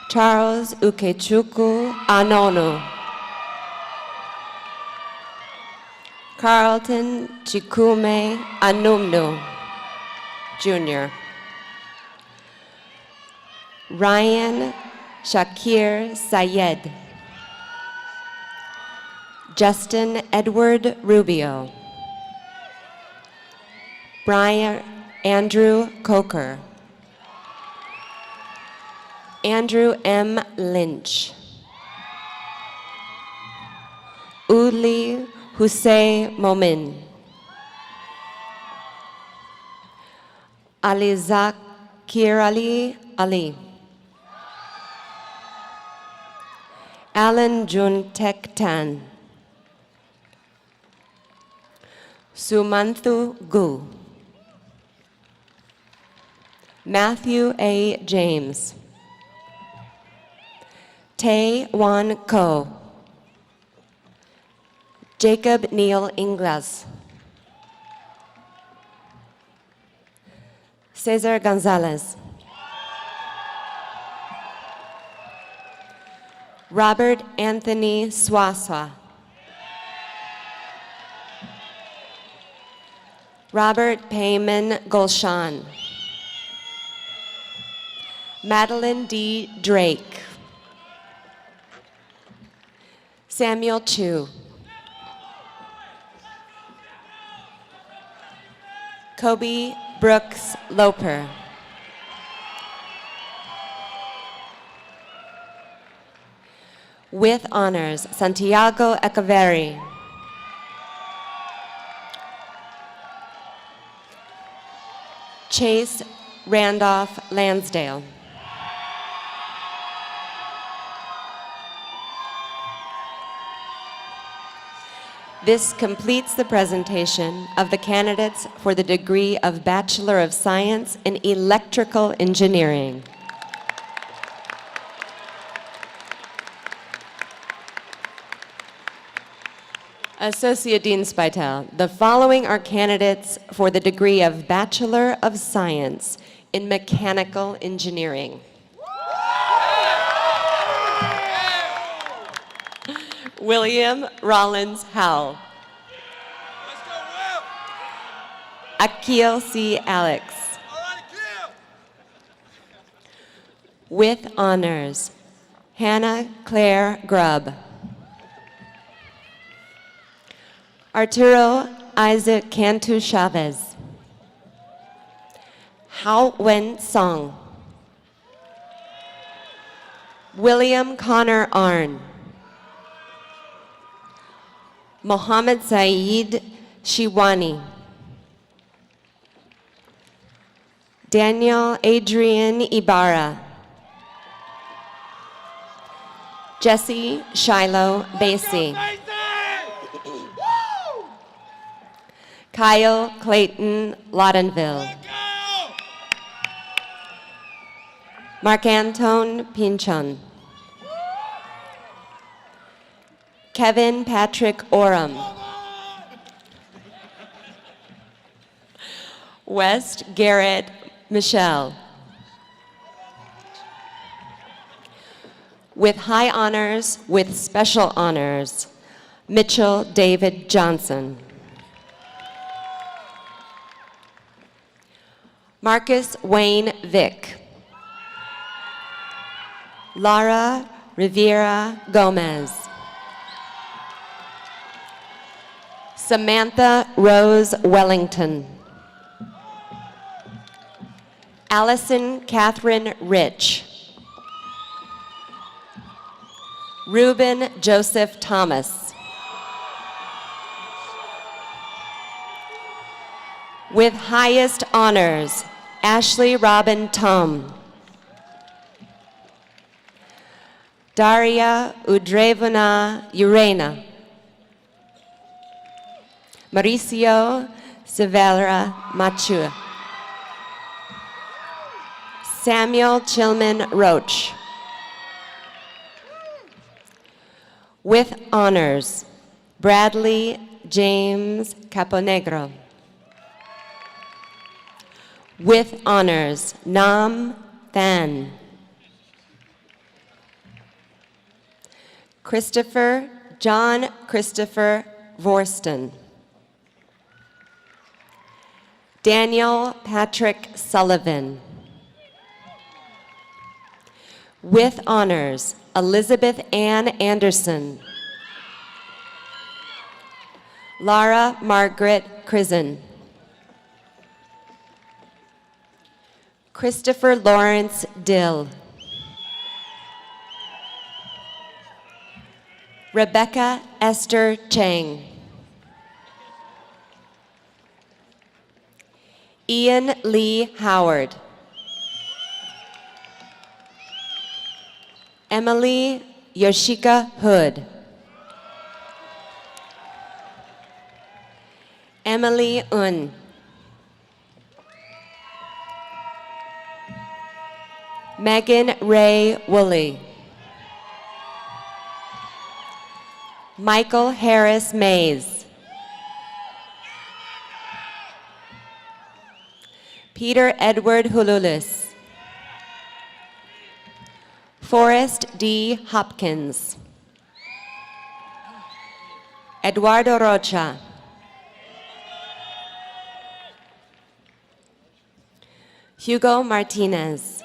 Charles Ukechukwu Anonu. Carlton Chikume Anumnu, Jr. Ryan Shakir Sayed. Justin Edward Rubio. Brian Andrew Coker. Andrew M. Lynch. Uli Hussein Momin. Alizakir Ali. Alan Juntek Tan. Sumanthu Gu. Matthew A. James. Tae Wan Ko. Jacob Neil Inglas. Cesar Gonzalez. Robert Anthony Swaswa. Robert Payman Golshan. Madeline D. Drake. Samuel Chu. Kobe Brooks Loper. With honors, Santiago Echeverri. Chase Randolph Lansdale. This completes the presentation of the candidates for the degree of Bachelor of Science in Electrical Engineering. Associate Dean Spytel, the following are candidates for the degree of Bachelor of Science in Mechanical Engineering. William Rollins Howell. Let's go, Will. Akil C. Alex. All right, Akil. With honors, Hannah Claire Grubb. Arturo Isaac Cantu Chavez. Hao Wen Song. William Connor Arn. Mohammed Saeed Shiwani. Daniel Adrian Ibarra. Jesse Shiloh Basie. Kyle Clayton Laudenville. Marc-Antone Pinchon. Kevin Patrick Oram. West Garrett Michelle. With high honors, with special honors, Mitchell David Johnson. Marcus Wayne Vick. Lara Rivera Gomez. Samantha Rose Wellington. Allison Catherine Rich. Reuben Joseph Thomas. With highest honors, Ashley Robin Tom. Daria Udrevana Urena. Mauricio Severa Machua. Samuel Chilman Roach. With honors, Bradley James Caponegro. With honors, Nam Than. Christopher John Christopher Vorston. Daniel Patrick Sullivan. With honors, Elizabeth Ann Anderson. Lara Margaret Crisen. Christopher Lawrence Dill. Rebecca Esther Chang. Ian Lee Howard. Emily Yoshika Hood. Emily Un. Megan Ray Woolley. Michael Harris Mays. Peter Edward Hululis. Forrest D. Hopkins. Eduardo Rocha. Hugo Martinez.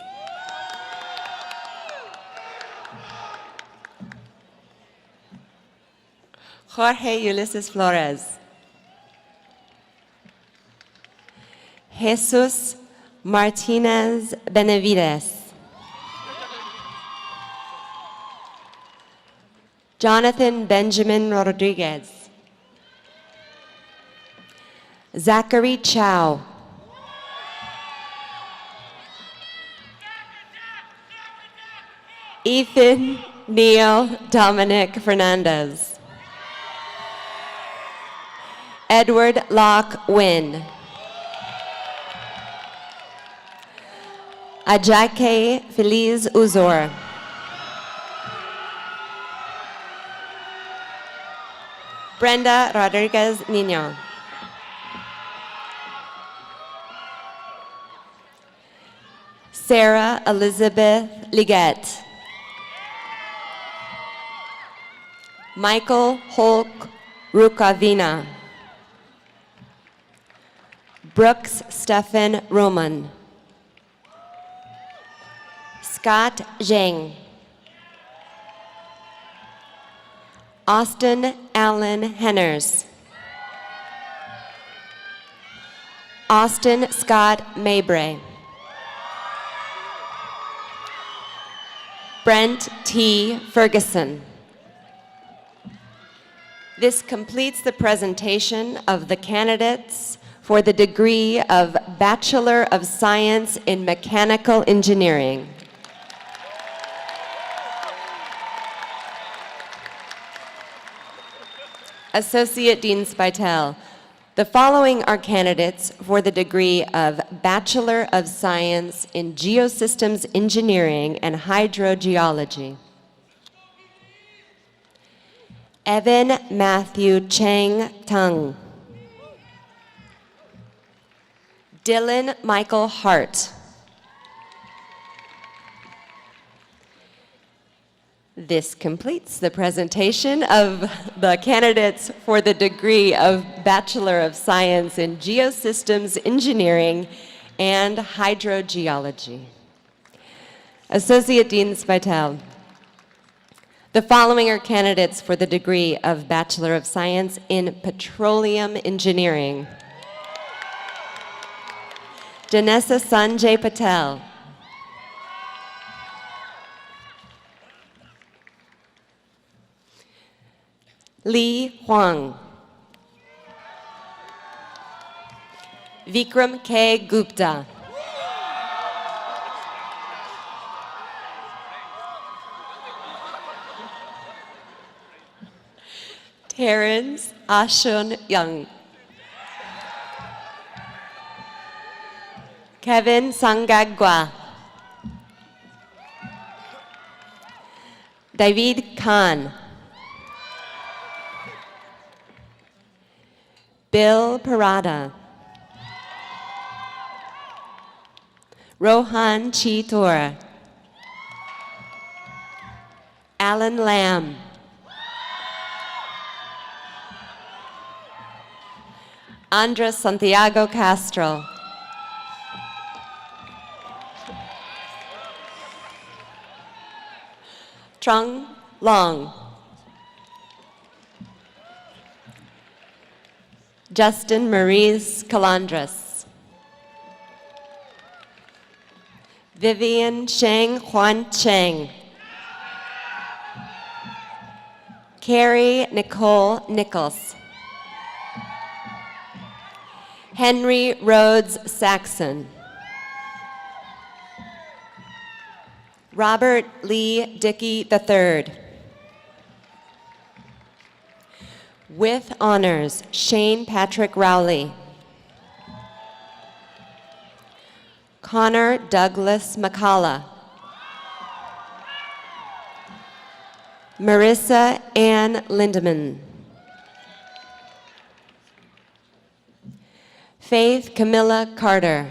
Jorge Ulysses Flores. Jesus Martinez Benavides. Jonathan Benjamin Rodriguez. Zachary Chow. Ethan Neil Dominic Fernandez. Edward Locke Wynn. Ajake Feliz Uzor. Brenda Rodriguez Nino. Sarah Elizabeth Liggett. Michael Holk Rukavina. Brooks Stephen Roman. Scott Zhang. Austin Allen Henners. Austin Scott Mabray. Brent T. Ferguson. This completes the presentation of the candidates for the degree of Bachelor of Science in Mechanical Engineering. Associate Dean Speitel, the following are candidates for the degree of Bachelor of Science in Geosystems Engineering and Hydrogeology. Evan Matthew Chang Tung. Dylan Michael Hart. This completes the presentation of the candidates for the degree of Bachelor of Science in Geosystems Engineering and Hydrogeology. Associate Dean Speitel, the following are candidates for the degree of Bachelor of Science in Petroleum Engineering. Janessa Sanjay Patel. Li Huang. Vikram K. Gupta. Terrence Ashun Young. Kevin Sangagwa. David Khan. Bill Parada. Rohan Chitor. Alan Lamb. Andres Santiago Castro. Trung Long. Justin Maurice Calandras. Vivian Sheng Huan Cheng. Carrie Nicole Nichols. Henry Rhodes Saxon. Robert Lee Dickey III. With honors, Shane Patrick Rowley. Connor Douglas McCullough. Marissa Ann Lindeman. Faith Camilla Carter.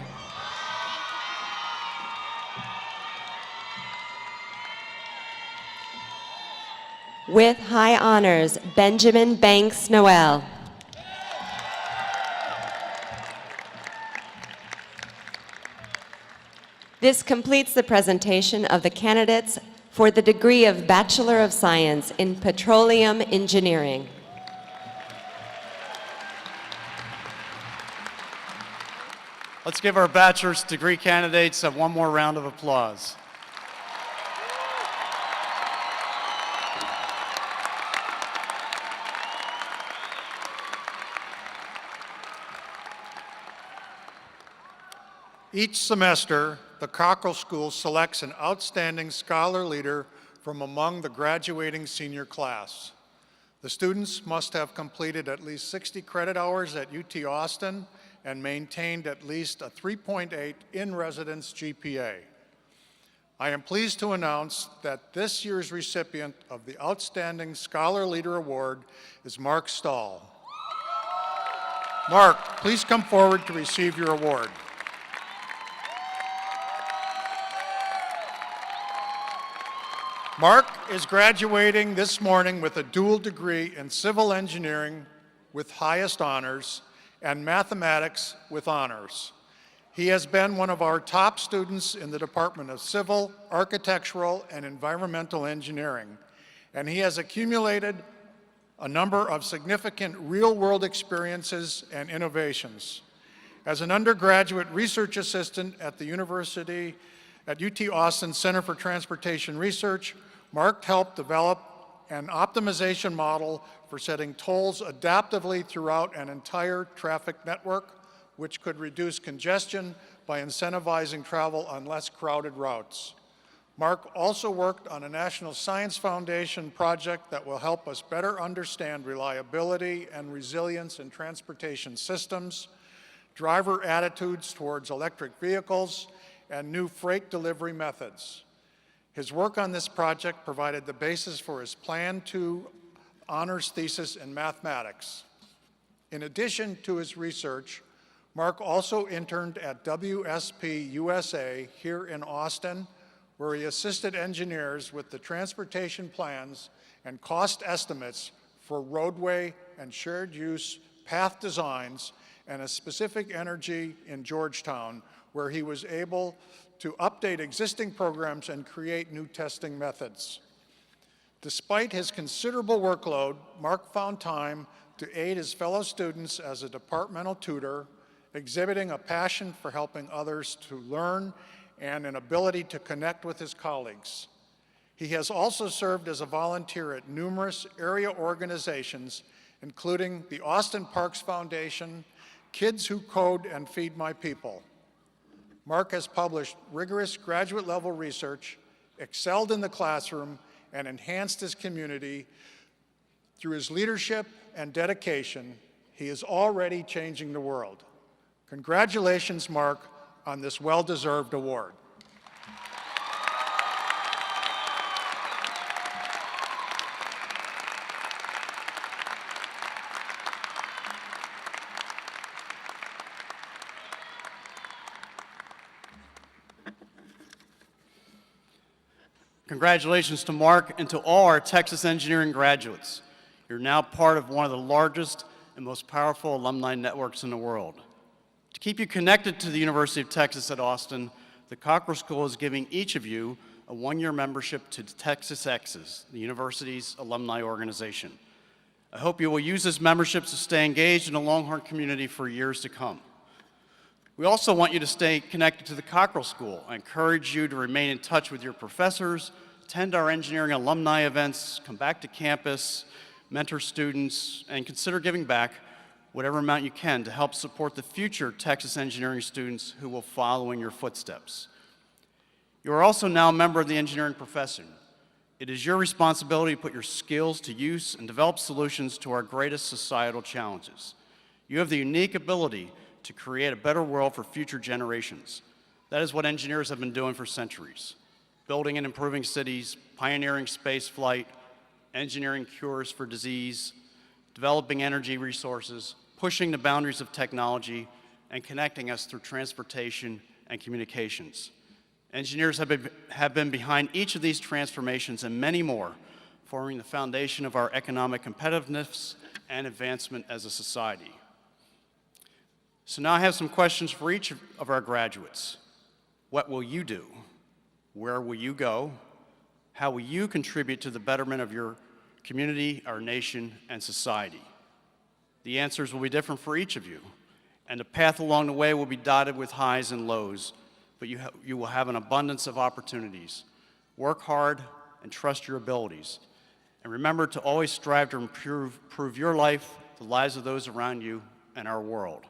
With high honors, Benjamin Banks Noel. This completes the presentation of the candidates for the degree of Bachelor of Science in Petroleum Engineering. Let's give our bachelor's degree candidates one more round of applause. Each semester, the Cockrell School selects an outstanding scholar leader from among the graduating senior class. The students must have completed at least 60 credit hours at UT Austin and maintained at least a 3.8 in-residence GPA. I am pleased to announce that this year's recipient of the Outstanding Scholar Leader Award is Mark Stahl. Mark, please come forward to receive your award. Mark is graduating this morning with a dual degree in civil engineering with highest honors and mathematics with honors. He has been one of our top students in the Department of Civil, Architectural, and Environmental Engineering, and he has accumulated a number of significant real-world experiences and innovations. As an undergraduate research assistant at the University at UT Austin Center for Transportation Research, Mark helped develop an optimization model for setting tolls adaptively throughout an entire traffic network, which could reduce congestion by incentivizing travel on less crowded routes. Mark also worked on a National Science Foundation project that will help us better understand reliability and resilience in transportation systems, driver attitudes towards electric vehicles, and new freight delivery methods. His work on this project provided the basis for his Plan 2 honors thesis in mathematics. In addition to his research, Mark also interned at WSP USA here in Austin, where he assisted engineers with the transportation plans and cost estimates for roadway and shared use path designs, and a specific energy in Georgetown, where he was able to update existing programs and create new testing methods. Despite his considerable workload, Mark found time to aid his fellow students as a departmental tutor, exhibiting a passion for helping others to learn and an ability to connect with his colleagues. He has also served as a volunteer at numerous area organizations, including the Austin Parks Foundation, Kids Who Code and Feed My People. Mark has published rigorous graduate-level research, excelled in the classroom, and enhanced his community. Through his leadership and dedication, he is already changing the world. Congratulations, Mark, on this well-deserved award. Congratulations to Mark and to all our Texas engineering graduates. You're now part of one of the largest and most powerful alumni networks in the world. To keep you connected to the University of Texas at Austin, the Cockrell School is giving each of you a one-year membership to Texas X's, the university's alumni organization. I hope you will use this membership to stay engaged in the Longhorn community for years to come. We also want you to stay connected to the Cockrell School. I encourage you to remain in touch with your professors, attend our engineering alumni events, come back to campus, mentor students, and consider giving back whatever amount you can to help support the future Texas engineering students who will follow in your footsteps. You are also now a member of the engineering profession. It is your responsibility to put your skills to use and develop solutions to our greatest societal challenges. You have the unique ability to create a better world for future generations. That is what engineers have been doing for centuries. Building and improving cities, pioneering space flight, engineering cures for disease, developing energy resources, pushing the boundaries of technology, and connecting us through transportation and communications. Engineers have been behind each of these transformations and many more, forming the foundation of our economic competitiveness and advancement as a society. So now I have some questions for each of our graduates. What will you do? Where will you go? How will you contribute to the betterment of your community, our nation, and society? The answers will be different for each of you, and the path along the way will be dotted with highs and lows, but you will have an abundance of opportunities. Work hard and trust your abilities. And remember to always strive to improve your life, the lives of those around you, and our world.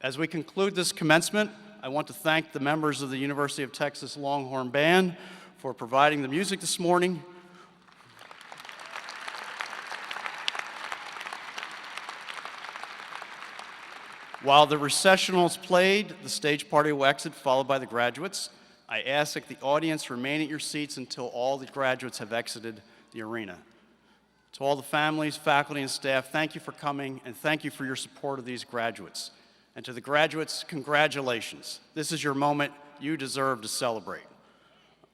As we conclude this commencement, I want to thank the members of the University of Texas Longhorn Band for providing the music this morning. While the recessional is played, the stage party will exit, followed by the graduates. I ask that the audience remain at your seats until all the graduates have exited the arena. To all the families, faculty, and staff, thank you for coming, and thank you for your support of these graduates. And to the graduates, congratulations. This is your moment. You deserve to celebrate.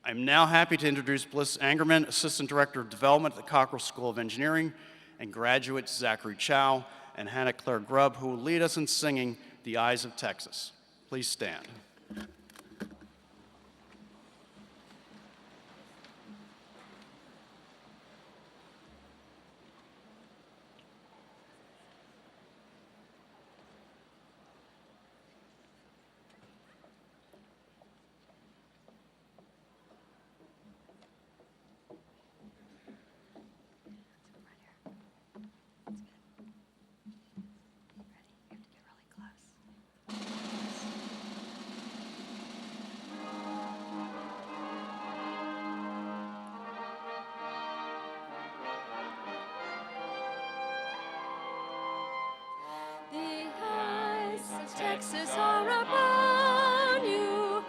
I'm now happy to introduce Bliss Angermann, Assistant Director of Development at the Cockrell School of Engineering, and graduates Zachary Chow and Hannah Claire Grubb, who will lead us in singing The Eyes of Texas. Please stand. Texas are upon you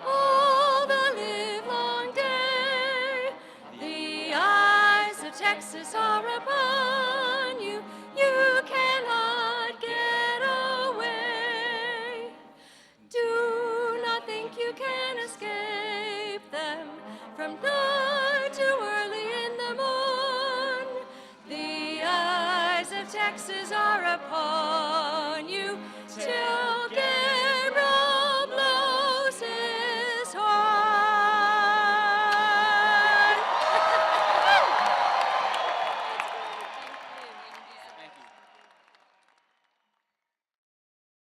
all the livelong day. The eyes of Texas are upon you. You cannot get away. Do not think you can escape them from night to early in the morn. The eyes of Texas are upon